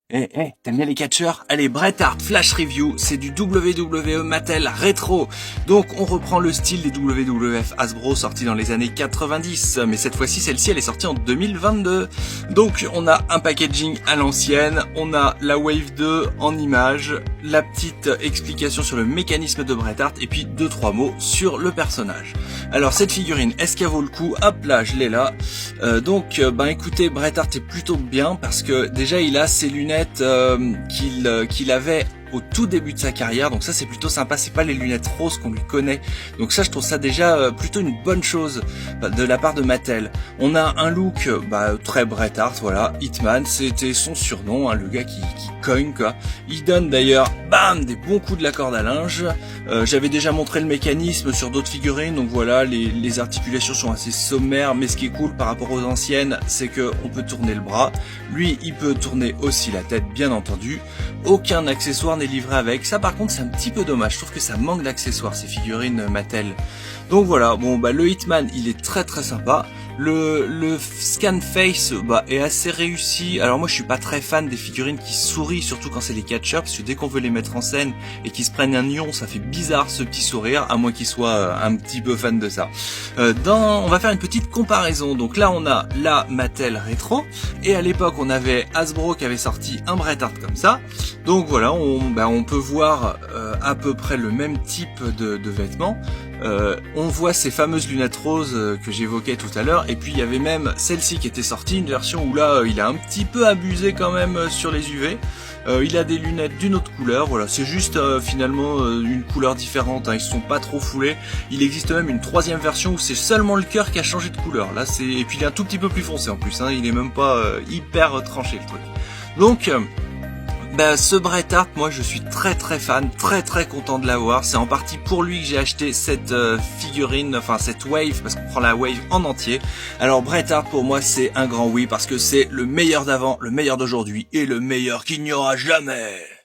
T'aimes bien les catcheurs? Allez, Bret Hart Flash Review, c'est du WWE Mattel rétro. Donc on reprend le style des WWF Hasbro sortis dans les années 90, mais cette fois-ci celle-ci elle est sortie en 2022. Donc on a un packaging à l'ancienne, on a la Wave 2 en images, la petite explication sur le mécanisme de Bret Hart et puis 2-3 mots sur le personnage. Alors cette figurine, est-ce qu'elle vaut le coup? Hop là, je l'ai là. Écoutez, Bret Hart est plutôt bien parce que déjà il a ses lunettes qu'il avait au tout début de sa carrière, donc ça c'est plutôt sympa, c'est pas les lunettes roses qu'on lui connaît, donc ça je trouve ça déjà plutôt une bonne chose de la part de Mattel. On a un look très Bret Hart, voilà, Hitman, c'était son surnom, hein, le gars qui cogne quoi. Il donne d'ailleurs des bons coups de la corde à linge. J'avais déjà montré le mécanisme sur d'autres figurines, donc voilà, les articulations sont assez sommaires, mais ce qui est cool par rapport aux anciennes, c'est que on peut tourner le bras, lui il peut tourner aussi la tête bien entendu, aucun accessoire n'est livré avec, ça par contre c'est un petit peu dommage, je trouve que ça manque d'accessoires ces figurines Mattel. Donc voilà, le Hitman il est très très sympa. Le scan face est assez réussi. Alors moi je suis pas très fan des figurines qui sourient, surtout quand c'est les catcheurs, parce que dès qu'on veut les mettre en scène et qu'ils se prennent un ion, ça fait bizarre ce petit sourire, à moins qu'ils soient un petit peu fan de ça. On va faire une petite comparaison. Donc là on a la Mattel rétro, et à l'époque on avait Hasbro qui avait sorti un Bret Hart comme ça. Donc voilà, on peut voir à peu près le même type de vêtements. On voit ces fameuses lunettes roses que j'évoquais tout à l'heure, et puis il y avait même celle-ci qui était sortie, une version où là il a un petit peu abusé quand même sur les UV. Il a des lunettes d'une autre couleur, voilà, c'est juste finalement une couleur différente, hein, ils se sont pas trop foulés. Il existe même une troisième version où c'est seulement le cœur qui a changé de couleur, là et puis il est un tout petit peu plus foncé en plus, hein, il est même pas hyper tranché le truc. Donc ce Bret Hart, moi je suis très très fan, très très content de l'avoir. C'est en partie pour lui que j'ai acheté cette figurine, enfin cette Wave, parce qu'on prend la Wave en entier. Alors Bret Hart pour moi c'est un grand oui, parce que c'est le meilleur d'avant, le meilleur d'aujourd'hui et le meilleur qu'il n'y aura jamais.